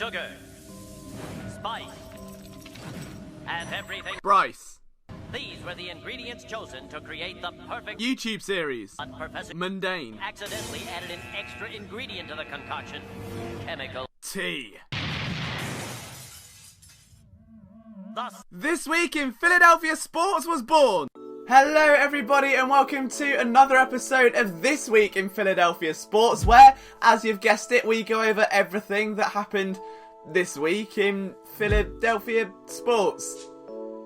sugar, spice, and everything. Bryce. These were the ingredients chosen to create the perfect YouTube series. But Professor Mundane. accidentally added an extra ingredient to the concoction. Chemical Tea. Thus, This week in Philadelphia sports was born. Hello everybody and welcome to another episode of This Week in Philadelphia Sports, where, as you've guessed it, we go over everything that happened this week in Philadelphia sports.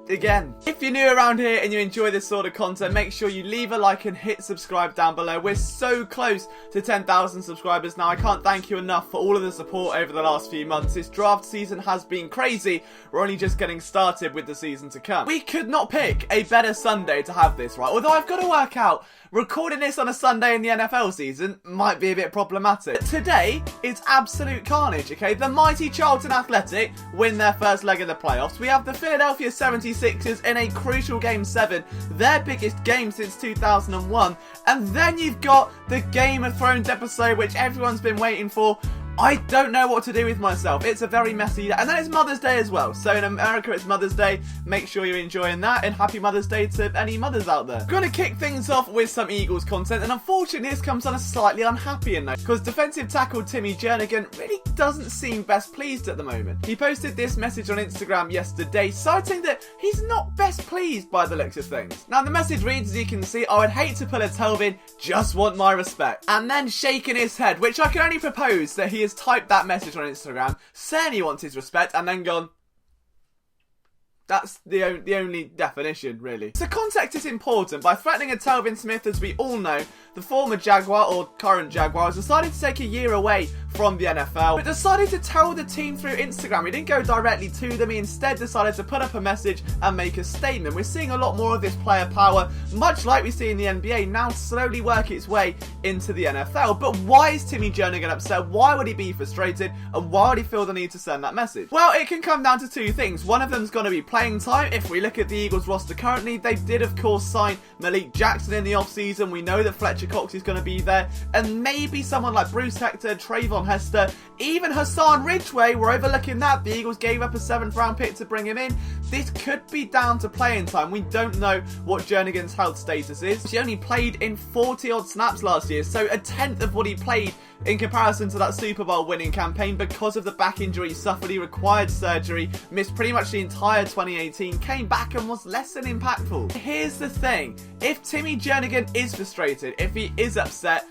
Again. If you're new around here and you enjoy this sort of content, make sure you leave a like and hit subscribe down below. We're so close to 10,000 subscribers now. I can't thank you enough for all of the support over the last few months. This draft season has been crazy. We're only just getting started with the season to come. We could not pick a better Sunday to have this, right? Although I've got to work out, recording this on a Sunday in the NFL season might be a bit problematic. But today is absolute carnage, okay? The mighty Charlton Athletic win their first leg of the playoffs. We have the Philadelphia 76ers in a crucial Game 7, their biggest game since 2001. And then you've got the Game of Thrones episode, which everyone's been waiting for. I don't know what to do with myself. It's a very messy day. And then it's Mother's Day as well. So in America, it's Mother's Day. Make sure you're enjoying that. And happy Mother's Day to any mothers out there. We're going to kick things off with some Eagles content. And unfortunately, this comes on a slightly unhappy note, because defensive tackle Timmy Jernigan really doesn't seem best pleased at the moment. He posted this message on Instagram yesterday, citing that he's not best pleased by the looks of things. Now, the message reads, as you can see, I would hate to pull a Telvin, just want my respect. And then shaking his head, which I can only propose that he has typed that message on Instagram, saying he wants his respect, and then gone, that's the only definition, really. So context is important. By threatening a Telvin Smith, as we all know, the former Jaguar, or current Jaguar, has decided to take a year away from the NFL, but decided to tell the team through Instagram. He didn't go directly to them, he instead decided to put up a message and make a statement. We're seeing a lot more of this player power, much like we see in the NBA, now slowly work its way into the NFL. But why is Timmy Jernigan upset? Why would he be frustrated? And why would he feel the need to send that message? Well, it can come down to two things. One of them's going to be playing time. If we look at the Eagles roster currently, they did of course sign Malik Jackson in the offseason. We know that Fletcher Cox is going to be there, and maybe someone like Bruce Hector, Trayvon Hester, even Hassan Ridgeway. We're overlooking that. The Eagles gave up a 7th round pick to bring him in. This could be down to playing time. We don't know what Jernigan's health status is. He only played in 40 odd snaps last year, so a tenth of what he played in comparison to that Super Bowl winning campaign. Because of the back injury he suffered, he required surgery, missed pretty much the entire 2018, came back and was less than impactful. Here's the thing, if Timmy Jernigan is frustrated, if he is upset,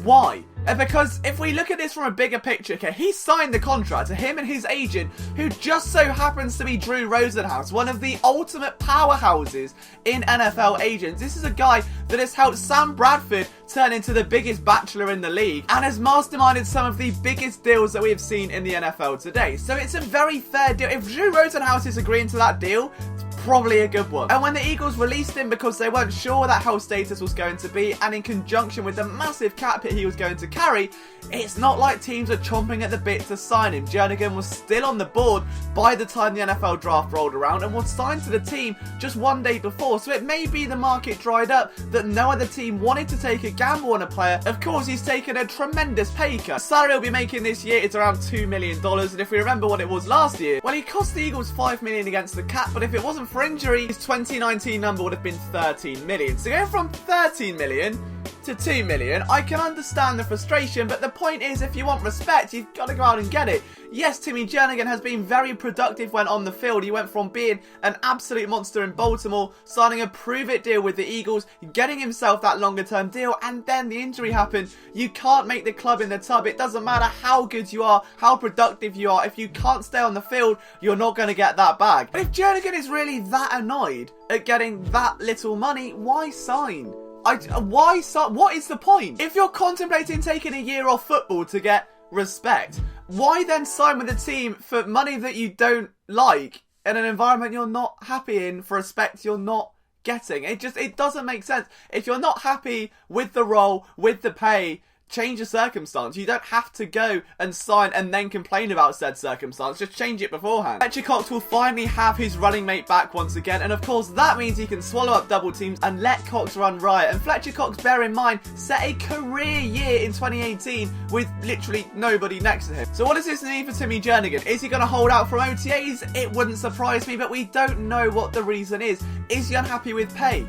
why? Because if we look at this from a bigger picture, okay, he signed the contract to him and his agent, who just so happens to be Drew Rosenhaus, one of the ultimate powerhouses in NFL agents. This is a guy that has helped Sam Bradford turn into the biggest bachelor in the league and has masterminded some of the biggest deals that we have seen in the NFL today. So it's a very fair deal. If Drew Rosenhaus is agreeing to that deal, probably a good one. And when the Eagles released him because they weren't sure what that health status was going to be, and in conjunction with the massive cap hit he was going to carry, it's not like teams are chomping at the bit to sign him. Jernigan was still on the board by the time the NFL draft rolled around and was signed to the team just one day before, so it may be the market dried up, that no other team wanted to take a gamble on a player. Of course, he's taken a tremendous pay cut. The salary he'll be making this year is around $2 million, and if we remember what it was last year, well, he cost the Eagles $5 million against the cap, but if it wasn't for injury, his 2019 number would have been $13 million. So going from $13 million to $2 million, I can understand the frustration, but the point is, if you want respect, you've got to go out and get it. Yes, Timmy Jernigan has been very productive when on the field. He went from being an absolute monster in Baltimore, signing a prove-it deal with the Eagles, getting himself that longer-term deal, and then the injury happened. You can't make the club in the tub. It doesn't matter how good you are, how productive you are. If you can't stay on the field, you're not going to get that bag. But if Jernigan is really that annoyed at getting that little money, why sign? What is the point? If you're contemplating taking a year off football to get respect, why then sign with a team for money that you don't like in an environment you're not happy in for respect you're not getting? It doesn't make sense. If you're not happy with the role, with the pay, change the circumstance. You don't have to go and sign and then complain about said circumstance. Just change it beforehand. Fletcher Cox will finally have his running mate back once again, and of course that means he can swallow up double teams and let Cox run riot. And Fletcher Cox, bear in mind, set a career year in 2018 with literally nobody next to him. So what does this mean for Timmy Jernigan? Is he going to hold out from OTAs? It wouldn't surprise me, but we don't know what the reason is. Is he unhappy with pay?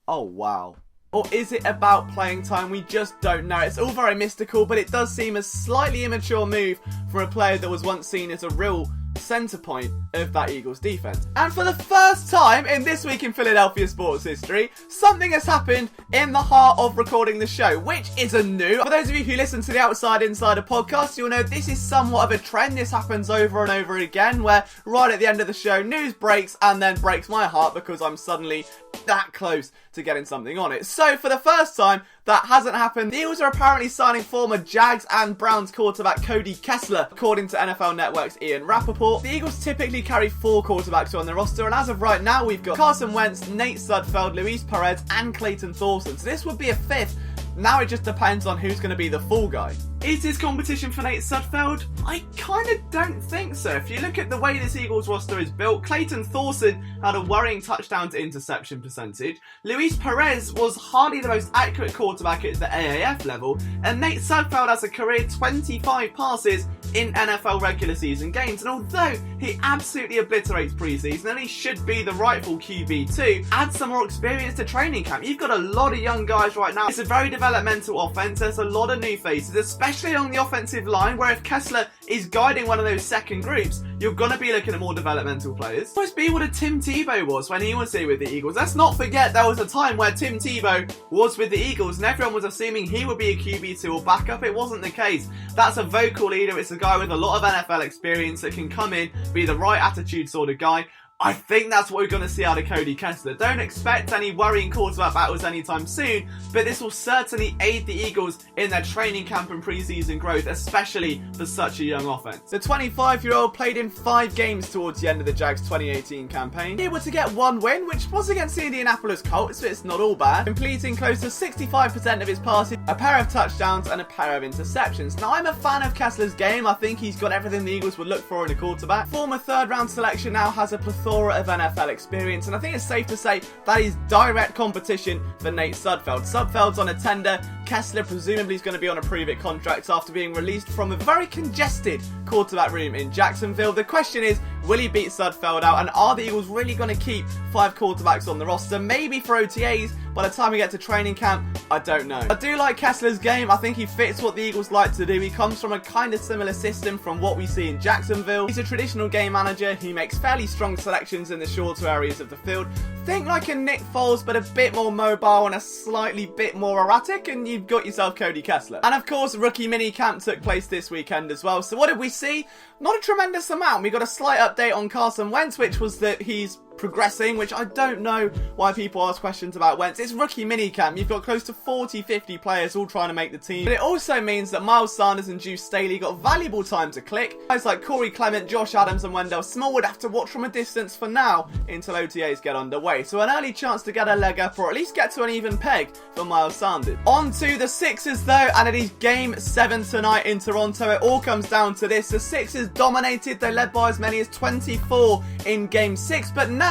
Oh, wow. Or is it about playing time? We just don't know. It's all very mystical, but it does seem a slightly immature move for a player that was once seen as a real centre point of that Eagles defense. And for the first time in This Week in Philadelphia sports history, something has happened in the heart of recording the show, which isn't new. For those of you who listen to the Outside Insider podcast, you'll know this is somewhat of a trend. This happens over and over again, where right at the end of the show, news breaks and then breaks my heart because I'm suddenly that close to getting something on it. So for the first time, that hasn't happened. The Eagles are apparently signing former Jags and Browns quarterback Cody Kessler, according to NFL Network's Ian Rappaport. The Eagles typically carry 4 quarterbacks on their roster, and as of right now, we've got Carson Wentz, Nate Sudfeld, Luis Perez, and Clayton Thorson. So this would be a 5th. Now it just depends on who's going to be the fall guy. Is this competition for Nate Sudfeld? I kind of don't think so. If you look at the way this Eagles roster is built, Clayton Thorson had a worrying touchdown to interception percentage. Luis Perez was hardly the most accurate quarterback at the AAF level. And Nate Sudfeld has a career 25 passes in NFL regular season games. And although he absolutely obliterates preseason and he should be the rightful QB2, add some more experience to training camp. You've got a lot of young guys right now. It's a very developmental offense. There's a lot of new faces, especially on the offensive line, where if Kessler is guiding one of those second groups, you're going to be looking at more developmental players. Must be what a Tim Tebow was when he was here with the Eagles. Let's not forget there was a time where Tim Tebow was with the Eagles and everyone was assuming he would be a QB2 or backup. It wasn't the case. That's a vocal leader. It's a guy with a lot of NFL experience that can come in, be the right attitude sort of guy. I think that's what we're going to see out of Cody Kessler. Don't expect any worrying quarterback battles anytime soon, but this will certainly aid the Eagles in their training camp and preseason growth, especially for such a young offense. The 25-year-old played in 5 games towards the end of the Jags 2018 campaign, able to get 1 win, which was against the Indianapolis Colts, so it's not all bad, completing close to 65% of his passes, a pair of touchdowns and a pair of interceptions. Now, I'm a fan of Kessler's game. I think he's got everything the Eagles would look for in a quarterback. Former 3rd-round selection now has a plethora of NFL experience, and I think it's safe to say that is direct competition for Nate Sudfeld. Sudfeld's on a tender. Kessler presumably is going to be on a prove-it contract after being released from a very congested quarterback room in Jacksonville. The question is, will he beat Sudfeld out, and are the Eagles really going to keep 5 quarterbacks on the roster? Maybe for OTAs. By the time we get to training camp, I don't know. I do like Kessler's game. I think he fits what the Eagles like to do. He comes from a kind of similar system from what we see in Jacksonville. He's a traditional game manager. He makes fairly strong selections in the shorter areas of the field. Think like a Nick Foles, but a bit more mobile and a slightly bit more erratic, and you've got yourself Cody Kessler. And of course, rookie mini camp took place this weekend as well. So what did we see? Not a tremendous amount. We got a slight update on Carson Wentz, which was that he's progressing, which I don't know why people ask questions about Wentz. It's rookie minicamp. You've got close to 40-50 players all trying to make the team. But it also means that Miles Sanders and Juice Staley got valuable time to click. Guys like Corey Clement, Josh Adams and Wendell Small would have to watch from a distance for now until OTAs get underway. So an early chance to get a leg up or at least get to an even peg for Miles Sanders. On to the Sixers though, and it is Game 7 tonight in Toronto. It all comes down to this. The Sixers dominated. They led by as many as 24 in Game 6, but now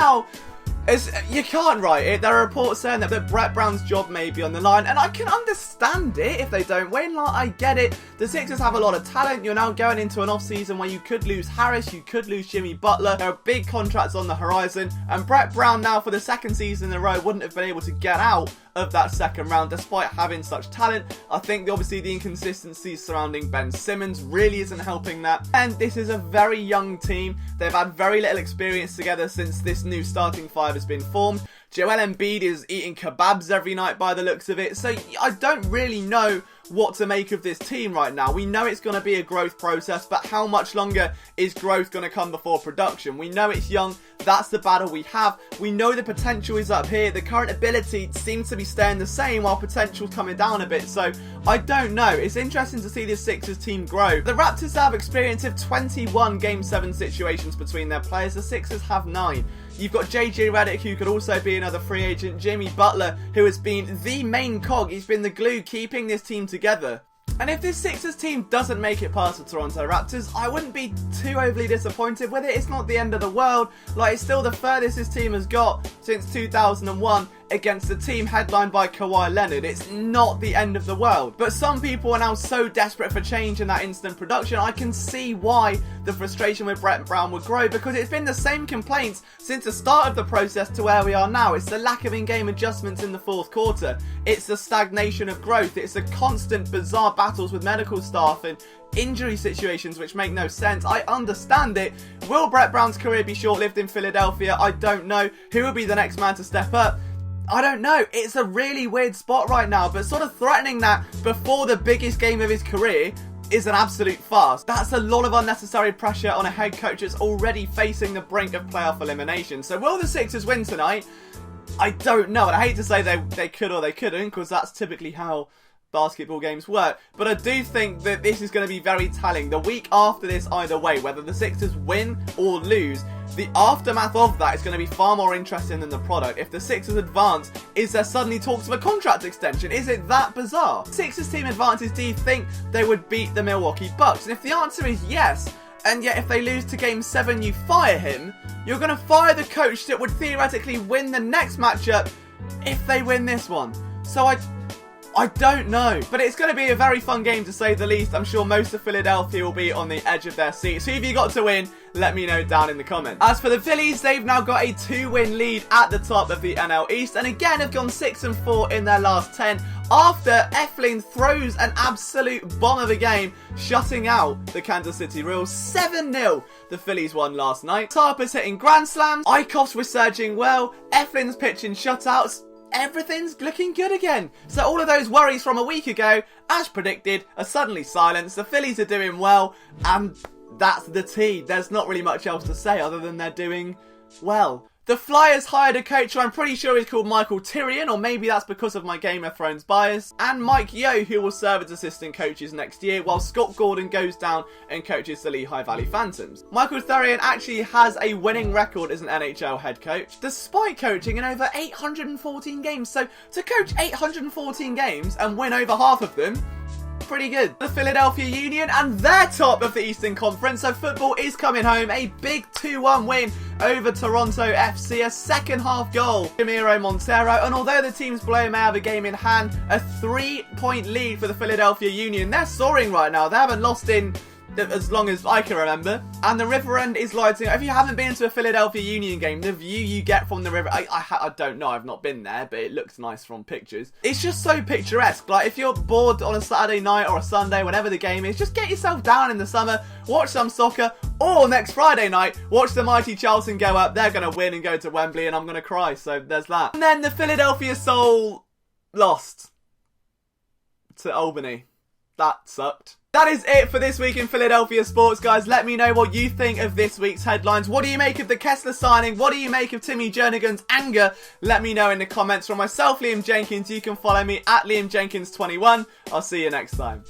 you can't write it. There are reports saying that Brett Brown's job may be on the line, and I can understand it if they don't win. Like, I get it. The Sixers have a lot of talent. You're now going into an off-season where you could lose Harris, you could lose Jimmy Butler. There are big contracts on the horizon, and Brett Brown now for the 2nd season in a row wouldn't have been able to get out of that 2nd round despite having such talent. I think obviously the inconsistencies surrounding Ben Simmons really isn't helping that, and this is a very young team. They've had very little experience together since this new starting 5 has been formed. Joel Embiid is eating kebabs every night by the looks of it, so I don't really know what to make of this team right now. We know it's going to be a growth process, but how much longer is growth going to come before production? We know it's young. That's the battle we have. We know the potential is up here. The current ability seems to be staying the same while potential's coming down a bit. So I don't know. It's interesting to see this Sixers team grow. The Raptors have experience of 21 Game 7 situations between their players. The Sixers have 9. You've got JJ Redick, who could also be another free agent. Jimmy Butler, who has been the main cog. He's been the glue keeping this team together. And if this Sixers team doesn't make it past the Toronto Raptors, I wouldn't be too overly disappointed with it. It's not the end of the world. Like, it's still the furthest this team has got since 2001 against a team headlined by Kawhi Leonard. It's not the end of the world. But some people are now so desperate for change in that instant production. I can see why the frustration with Brett Brown would grow, because it's been the same complaints since the start of the process to where we are now. It's the lack of in-game adjustments in the fourth quarter. It's the stagnation of growth. It's the constant bizarre battles with medical staff and injury situations which make no sense. I understand it. Will Brett Brown's career be short-lived in Philadelphia? I don't know. Who will be the next man to step up? I don't know. It's a really weird spot right now, but sort of threatening that before the biggest game of his career is an absolute farce. That's a lot of unnecessary pressure on a head coach that's already facing the brink of playoff elimination. So will the Sixers win tonight? I don't know, and I hate to say they could or they couldn't, because that's typically how basketball games work, but I do think that this is going to be very telling. The week after this, either way, whether the Sixers win or lose, the aftermath of that is going to be far more interesting than the product. If the Sixers advance, is there suddenly talks of a contract extension? Is it that bizarre? Sixers team advances, do you think they would beat the Milwaukee Bucks? And if the answer is yes, and yet if they lose to Game 7 you fire him, you're going to fire the coach that would theoretically win the next matchup if they win this one. So I don't know, but it's going to be a very fun game to say the least. I'm sure most of Philadelphia will be on the edge of their seats. Who have you got to win? Let me know down in the comments. As for the Phillies, they've now got a 2-win lead at the top of the NL East, and again have gone 6-4 in their last 10 after Eflin throws an absolute bomb of a game, shutting out the Kansas City Royals. 7-0 the Phillies won last night. T.W.I.P.S hitting grand slams, Eichhoff's resurging well, Eflin's pitching shutouts. Everything's looking good again. So all of those worries from a week ago, as predicted, are suddenly silenced. The Phillies are doing well, and that's the tea. There's not really much else to say other than they're doing well. The Flyers hired a coach who I'm pretty sure is called Michael Tyrion, or maybe that's because of my Game of Thrones bias, and Mike Yeo, who will serve as assistant coaches next year, while Scott Gordon goes down and coaches the Lehigh Valley Phantoms. Michael Tyrion actually has a winning record as an NHL head coach, despite coaching in over 814 games. So to coach 814 games and win over half of them, pretty good. The Philadelphia Union, and they're top of the Eastern Conference, so football is coming home. A big 2-1 win over Toronto FC, a second half goal, Ramiro Montero, and although the teams below may have a game in hand, a 3-point lead for the Philadelphia Union. They're soaring right now. They haven't lost in as long as I can remember, and the River End is lighting up. If you haven't been to a Philadelphia Union game, the view you get from the river, I don't know, I've not been there, but it looks nice from pictures. It's just so picturesque. Like, if you're bored on a Saturday night or a Sunday, whenever the game is, just get yourself down in the summer, watch some soccer, or next Friday night, watch the mighty Charlton go up. They're going to win and go to Wembley, and I'm going to cry, so there's that. And then the Philadelphia Soul lost to Albany. That sucked. That is it for this week in Philadelphia sports, guys. Let me know what you think of this week's headlines. What do you make of the Kessler signing? What do you make of Timmy Jernigan's anger? Let me know in the comments. From myself, Liam Jenkins, you can follow me at LiamJenkins21. I'll see you next time.